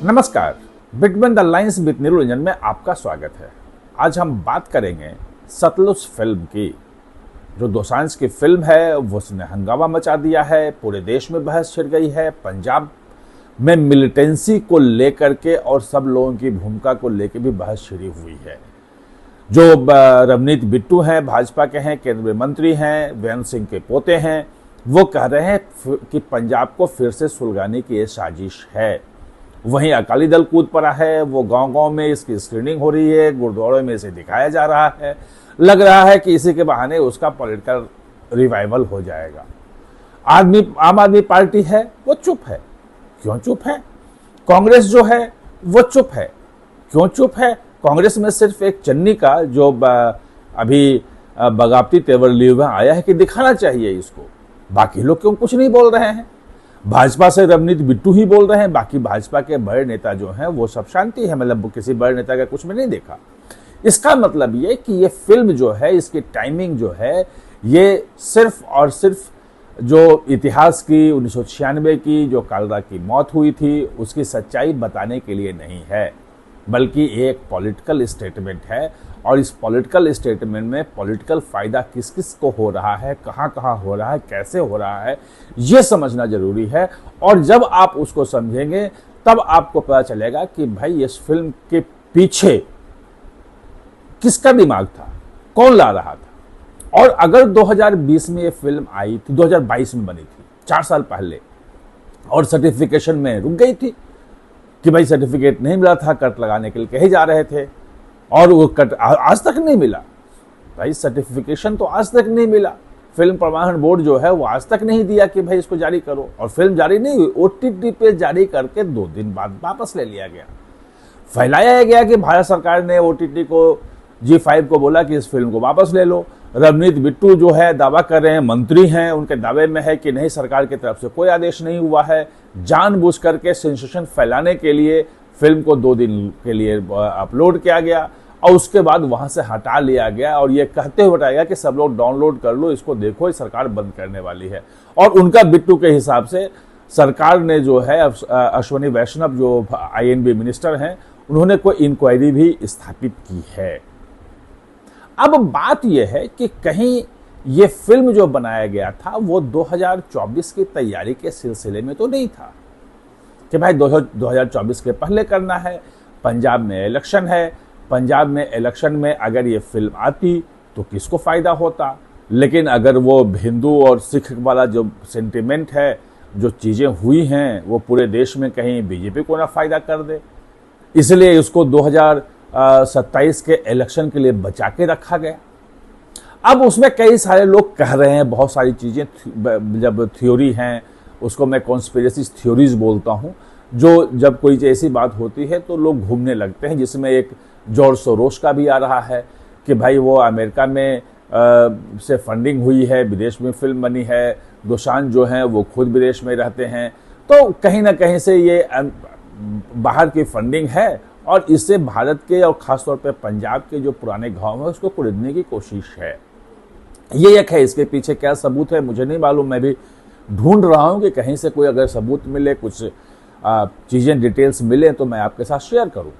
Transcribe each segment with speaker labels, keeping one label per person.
Speaker 1: नमस्कार, between the lines with Niranjan में आपका स्वागत है। आज हम बात करेंगे सतलुज फिल्म की। जो दोसांझ की फिल्म है वो उसने हंगामा मचा दिया है, पूरे देश में बहस छिड़ गई है। पंजाब में मिलिटेंसी को लेकर के और सब लोगों की भूमिका को लेकर भी बहस छिड़ी हुई है। जो रवनीत बिट्टू हैं, भाजपा के हैं, केंद्रीय मंत्री हैं, बेअंत सिंह के पोते हैं, वो कह रहे हैं कि पंजाब को फिर से सुलगाने की ये साजिश है। वहीं अकाली दल कूद पड़ा है, वो गांव-गांव में इसकी स्क्रीनिंग हो रही है, गुरुद्वारों में इसे दिखाया जा रहा है। लग रहा है कि इसी के बहाने उसका पॉलिटिकल रिवाइवल हो जाएगा। आम आदमी पार्टी है वो चुप है। क्यों चुप है? कांग्रेस जो है वो चुप है। क्यों चुप है? कांग्रेस में सिर्फ एक चन्नी का जो अभी बगावती तेवर लिए हुए आया है कि दिखाना चाहिए इसको। बाकी लोग क्यों कुछ नहीं बोल रहे हैं? भाजपा से रवनीत बिट्टू ही बोल रहे हैं, बाकी भाजपा के बड़े नेता जो हैं वो सब शांति है। मतलब किसी बड़े नेता का कुछ में नहीं देखा। इसका मतलब ये कि ये फिल्म जो है, इसकी टाइमिंग जो है, ये सिर्फ और सिर्फ जो इतिहास की 1996 की जो कालरा की मौत हुई थी उसकी सच्चाई बताने के लिए नहीं है, बल्कि एक पॉलिटिकल स्टेटमेंट है। और इस पॉलिटिकल स्टेटमेंट में पॉलिटिकल फायदा किस किस को हो रहा है, कहाँ कहाँ हो रहा है, कैसे हो रहा है, ये समझना जरूरी है। और जब आप उसको समझेंगे तब आपको पता चलेगा कि भाई इस फिल्म के पीछे किसका दिमाग था, कौन ला रहा था। और अगर 2020 में ये फिल्म आई थी, 2022 में बनी थी, 4 साल पहले, और सर्टिफिकेशन में रुक गई थी कि भाई सर्टिफिकेट नहीं मिला था, कट लगाने के लिए कहे जा रहे थे, और वो कट आज तक नहीं मिला। भाई सर्टिफिकेशन तो आज तक नहीं मिला। फिल्म प्रमाणन बोर्ड जो है वो आज तक नहीं दिया कि भाई इसको जारी करो, और फिल्म जारी नहीं हुई। ओटीटी पे जारी करके 2 दिन बाद वापस ले लिया गया। फैलाया गया कि भारत सरकार ने ओटीटी को, G5 को बोला कि इस फिल्म को वापस ले लो। रवनीत बिट्टू जो है दावा कर रहे हैं, मंत्री हैं, उनके दावे में है कि नहीं, सरकार की तरफ से कोई आदेश नहीं हुआ है। जानबूझ करके सेंसेशन फैलाने के लिए फिल्म को 2 दिन के लिए अपलोड किया गया और उसके बाद वहां से हटा लिया गया, और ये कहते हुए हटाया गया कि सब लोग डाउनलोड कर लो इसको, देखो ये सरकार बंद करने वाली है। और उनका बिट्टू के हिसाब से सरकार ने जो है, अश्विनी वैष्णव जो INB मिनिस्टर हैं, उन्होंने कोई इंक्वायरी भी स्थापित की है। अब बात यह है कि कहीं ये फिल्म जो बनाया गया था वो 2024 की तैयारी के सिलसिले में तो नहीं था कि भाई 2024 के पहले करना है। पंजाब में इलेक्शन है, पंजाब में इलेक्शन में अगर ये फिल्म आती तो किसको फायदा होता। लेकिन अगर वो हिंदू और सिख वाला जो सेंटिमेंट है, जो चीजें हुई हैं, वो पूरे देश में कहीं बीजेपी को ना फायदा कर दे, इसलिए उसको 2027 के इलेक्शन के लिए बचा के रखा गया। अब उसमें कई सारे लोग कह रहे हैं, बहुत सारी चीजें, जब थ्योरी हैं उसको मैं कॉन्स्पिरेसी थ्योरीज बोलता हूं, जो जब कोई ऐसी बात होती है तो लोग घूमने लगते हैं, जिसमें एक जॉर्ज सोरोस का भी आ रहा है कि भाई वो अमेरिका में से फंडिंग हुई है, विदेश में फिल्म बनी है, दोसांझ जो हैं वो खुद विदेश में रहते हैं, तो कहीं ना कहीं से ये बाहर की फंडिंग है और इससे भारत के और खासतौर पे पंजाब के जो पुराने गांव है उसको कुरेदने की कोशिश है। ये एक है, इसके पीछे क्या सबूत है मुझे नहीं मालूम, मैं भी ढूंढ रहा हूं कि कहीं से कोई अगर सबूत मिले, कुछ चीजें डिटेल्स मिले तो मैं आपके साथ शेयर करूं।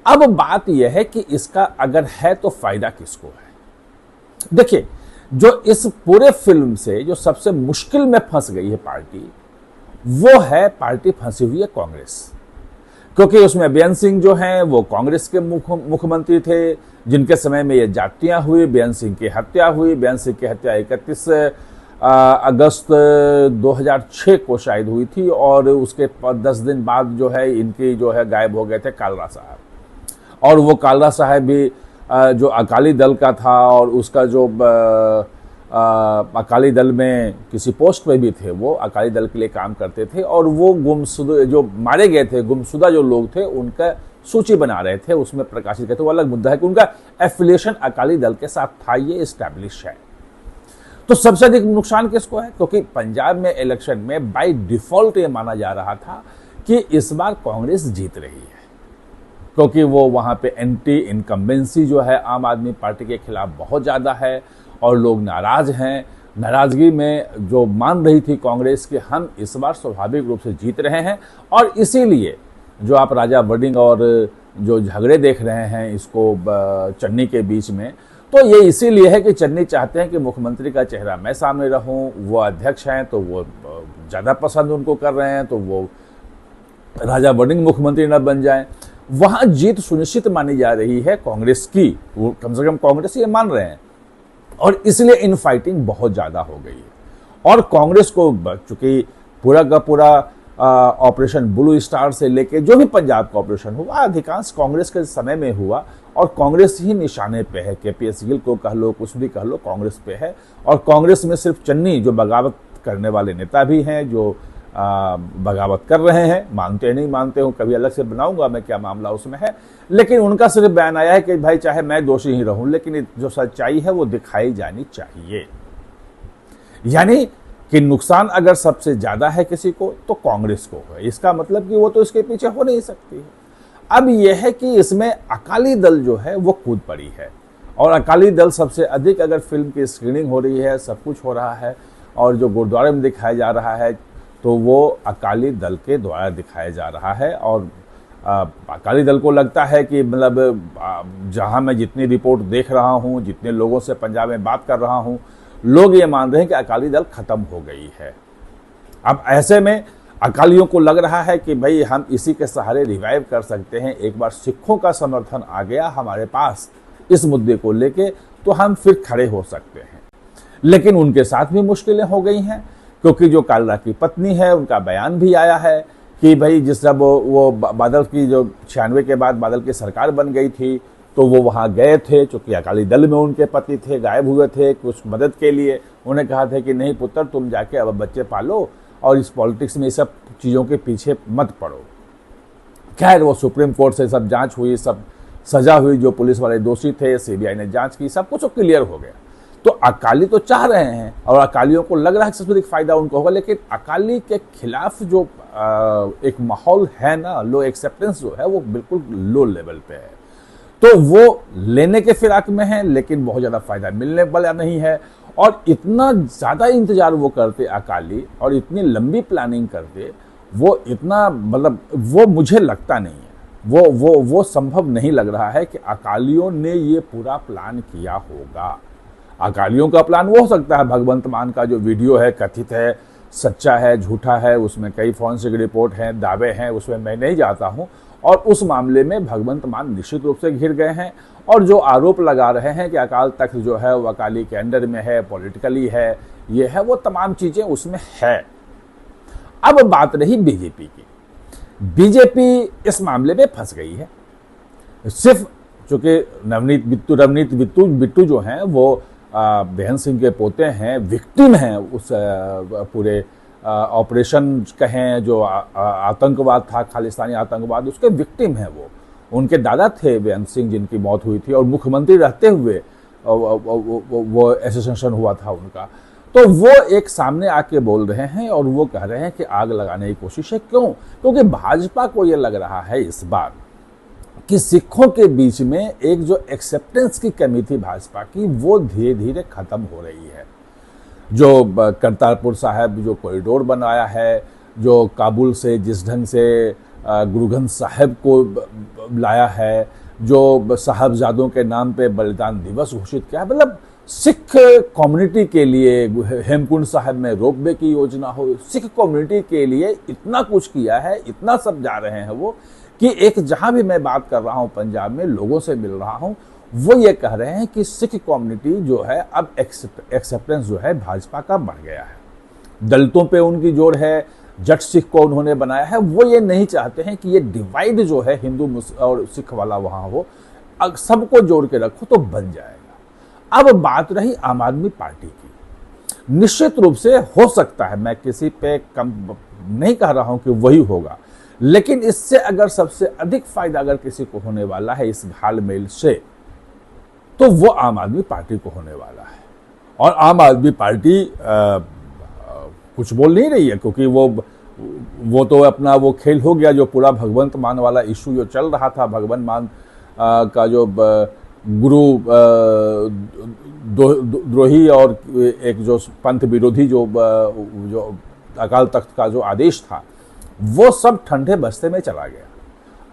Speaker 1: अब बात यह है कि इसका अगर है तो फायदा किसको है। देखिए, जो इस पूरे फिल्म से जो सबसे मुश्किल में फंस गई है पार्टी, वो है पार्टी फंसी हुई है कांग्रेस। क्योंकि उसमें बेअंत सिंह जो हैं वो कांग्रेस के मुख्यमंत्री थे, जिनके समय में ये जातियां हुई, बेअंत सिंह की हत्या हुई। बेअंत सिंह की हत्या 31 अगस्त 2006 को शायद हुई थी, और उसके 10 दिन बाद जो है इनकी जो है गायब हो गए थे कालरा साहब। और वो कालरा साहब भी जो अकाली दल का था, और उसका जो अकाली दल में किसी पोस्ट पे भी थे, वो अकाली दल के लिए काम करते थे, और वो गुमशुदा जो मारे गए थे, गुमशुदा जो लोग थे, उनका सूची बना रहे थे, उसमें प्रकाशित करते। वो अलग मुद्दा है कि उनका एफिलिएशन अकाली दल के साथ था, ये एस्टैब्लिश है। तो सबसे अधिक नुकसान किसको है? क्योंकि पंजाब में इलेक्शन में बाय डिफॉल्ट ये माना जा रहा था कि इस बार कांग्रेस जीत रही है, क्योंकि वो वहां पे एंटी इनकम्बेंसी जो है आम आदमी पार्टी के खिलाफ बहुत ज्यादा है, और लोग नाराज हैं। नाराजगी में जो मान रही थी कांग्रेस कि हम इस बार स्वाभाविक रूप से जीत रहे हैं, और इसीलिए जो आप राजा वड़िंग और जो झगड़े देख रहे हैं इसको चन्नी के बीच में, तो ये इसीलिए है कि चन्नी चाहते हैं कि मुख्यमंत्री का चेहरा मैं सामने रहूं, वो अध्यक्ष हैं तो वो ज़्यादा पसंद उनको कर रहे हैं, तो वो राजा वड़िंग मुख्यमंत्री न बन जाएं। वहां जीत सुनिश्चित मानी जा रही है कांग्रेस की, वो कम से कम कांग्रेस ये मान रहे हैं, और इसलिए इन फाइटिंग बहुत ज़्यादा हो गई है। और कांग्रेस को चूंकि पूरा का पूरा ऑपरेशन ब्लू स्टार से लेके जो भी पंजाब का ऑपरेशन हुआ अधिकांश कांग्रेस के समय में हुआ, और कांग्रेस ही निशाने पे है। केपीएस गिल को कह लो, कुछ भी कह लो, कांग्रेस पे है। और कांग्रेस में सिर्फ चन्नी जो बगावत करने वाले नेता भी हैं, जो बगावत कर रहे हैं, मानते नहीं मानते हो, कभी अलग से बनाऊंगा मैं क्या मामला उसमें है, लेकिन उनका सिर्फ बयान आया है कि भाई चाहे मैं दोषी ही रहूं, लेकिन जो सच्चाई है वो दिखाई जानी चाहिए। यानी कि नुकसान अगर सबसे ज्यादा है किसी को तो कांग्रेस को है, इसका मतलब कि वो तो इसके पीछे हो नहीं सकती है। अब यह है कि इसमें अकाली दल जो है वो कूद पड़ी है, और अकाली दल सबसे अधिक, अगर फिल्म की स्क्रीनिंग हो रही है, सब कुछ हो रहा है, और जो गुरुद्वारे में दिखाया जा रहा है तो वो अकाली दल के द्वारा दिखाया जा रहा है। और अकाली दल को लगता है कि मतलब जहां मैं जितनी रिपोर्ट देख रहा हूं, जितने लोगों से पंजाब में बात कर रहा हूं, लोग ये मान रहे हैं कि अकाली दल खत्म हो गई है। अब ऐसे में अकालियों को लग रहा है कि भाई हम इसी के सहारे रिवाइव कर सकते हैं, एक बार सिखों का समर्थन आ गया हमारे पास इस मुद्दे को लेके तो हम फिर खड़े हो सकते हैं। लेकिन उनके साथ भी मुश्किलें हो गई हैं, क्योंकि जो कालरा की पत्नी है उनका बयान भी आया है कि भाई जिस जब वो बादल की जो 96 के बाद बादल की सरकार बन गई थी तो वो वहाँ गए थे, चूंकि अकाली दल में उनके पति थे, गायब हुए थे कुछ मदद के लिए। उन्हें कहा था कि नहीं पुत्र, तुम जाके अब बच्चे पालो और इस पॉलिटिक्स में सब चीज़ों के पीछे मत पड़ो। खैर वो सुप्रीम कोर्ट से सब जांच हुई, सब सजा हुई, जो पुलिस वाले दोषी थे सीबीआई ने जांच की, सब कुछ क्लियर हो गया। तो अकाली तो चाह रहे हैं और अकालियों को लग रहा है कि सबसे अधिक फायदा उनको होगा, लेकिन अकाली के खिलाफ जो एक माहौल है ना, लो एक्सेप्टेंस जो है वो बिल्कुल लो लेवल पे है। तो वो लेने के फिराक में है, लेकिन बहुत ज़्यादा फायदा मिलने वाला नहीं है। और इतना ज़्यादा इंतजार वो करते अकाली, और इतनी लंबी प्लानिंग करते वो, इतना मतलब वो मुझे लगता नहीं है, वो संभव नहीं लग रहा है कि अकालियों ने ये पूरा प्लान किया होगा। अकालियों का प्लान वो हो सकता है, भगवंत मान का जो वीडियो है कथित है, सच्चा है, झूठा है, उसमें कई फॉरेंसिक रिपोर्ट हैं, दावे हैं, उसमें मैं नहीं जाता हूं। और उस मामले में भगवंत मान निश्चित रूप से घिर गए हैं, और जो आरोप लगा रहे हैं कि अकाल तख्त जो है वो अकाली के अंडर में है, पॉलिटिकली है, ये है, वो तमाम चीजें उसमें है। अब बात रही बीजेपी की। बीजेपी इस मामले में फंस गई है। सिर्फ चूंकि रवनीत बिट्टू जो हैं वो बेहन सिंह के पोते हैं, विक्टिम हैं उस पूरे ऑपरेशन कहें जो आतंकवाद था, खालिस्तानी आतंकवाद, उसके विक्टिम हैं वो। उनके दादा थे बेहन सिंह जिनकी मौत हुई थी, और मुख्यमंत्री रहते हुए वो एसोसिएशन हुआ था उनका। तो वो एक सामने आके बोल रहे हैं और वो कह रहे हैं कि आग लगाने की कोशिश है। क्यों? क्योंकि भाजपा को ये लग रहा है इस बार कि सिखों के बीच में एक जो एक्सेप्टेंस की कमी थी भाजपा की, वो धीरे धीरे खत्म हो रही है। जो करतारपुर साहब जो कॉरिडोर बनाया है, जो काबुल से जिस ढंग से गुरु ग्रंथ साहिब को लाया है, जो साहबजादों के नाम पे बलिदान दिवस घोषित किया, मतलब सिख कम्युनिटी के लिए हेमकुंड साहब में रोपवे की योजना हो, सिख कम्युनिटी के लिए इतना कुछ किया है, इतना सब जा रहे हैं वो, कि एक जहां भी मैं बात कर रहा हूं पंजाब में लोगों से मिल रहा हूं, वो ये कह रहे हैं कि सिख कम्युनिटी जो है अब एक्सेप्टेंस जो है भाजपा का बढ़ गया है। दलितों पे उनकी जोर है, जट सिख को उन्होंने बनाया है। वो ये नहीं चाहते हैं कि ये डिवाइड जो है हिंदू और सिख वाला वहां हो, सबको जोड़ के रखो तो बन जाएगा। अब बात रही आम आदमी पार्टी की। निश्चित रूप से हो सकता है, मैं किसी पे कम नहीं कह रहा हूं कि वही होगा, लेकिन इससे अगर सबसे अधिक फायदा अगर किसी को होने वाला है इस घालमेल से, तो वो आम आदमी पार्टी को होने वाला है। और आम आदमी पार्टी कुछ बोल नहीं रही है, क्योंकि वो तो अपना वो खेल हो गया। जो पूरा भगवंत मान वाला इशू जो चल रहा था, भगवंत मान का जो गुरु द्रोही और एक जो पंथ विरोधी जो अकाल तख्त का जो आदेश था, वो सब ठंडे बस्ते में चला गया।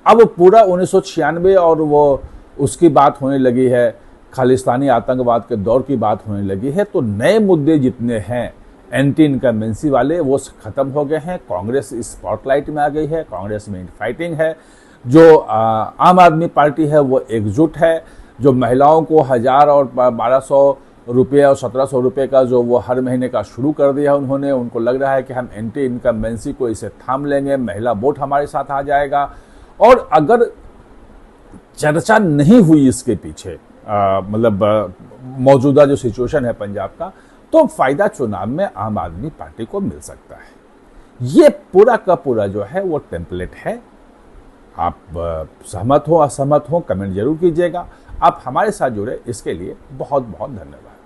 Speaker 1: अब पूरा 1996 और वो उसकी बात होने लगी है, खालिस्तानी आतंकवाद के दौर की बात होने लगी है। तो नए मुद्दे जितने हैं एंटी इनकम्बेंसी वाले वो खत्म हो गए हैं। कांग्रेस स्पॉटलाइट में आ गई है, कांग्रेस में फाइटिंग है। जो आम आदमी पार्टी है वो एकजुट है। जो महिलाओं को 1000 और 1200 रुपये और 1700 रुपये का जो वो हर महीने का शुरू कर दिया उन्होंने, उनको लग रहा है कि हम एंटी इनकम्बेंसी को इसे थाम लेंगे, महिला वोट हमारे साथ आ जाएगा। और अगर चर्चा नहीं हुई इसके पीछे, मतलब मौजूदा जो सिचुएशन है पंजाब का, तो फायदा चुनाव में आम आदमी पार्टी को मिल सकता है। ये पूरा का पूरा जो है वो टेम्पलेट है। आप सहमत हो असहमत हो कमेंट जरूर कीजिएगा। आप हमारे साथ जुड़े इसके लिए बहुत बहुत धन्यवाद।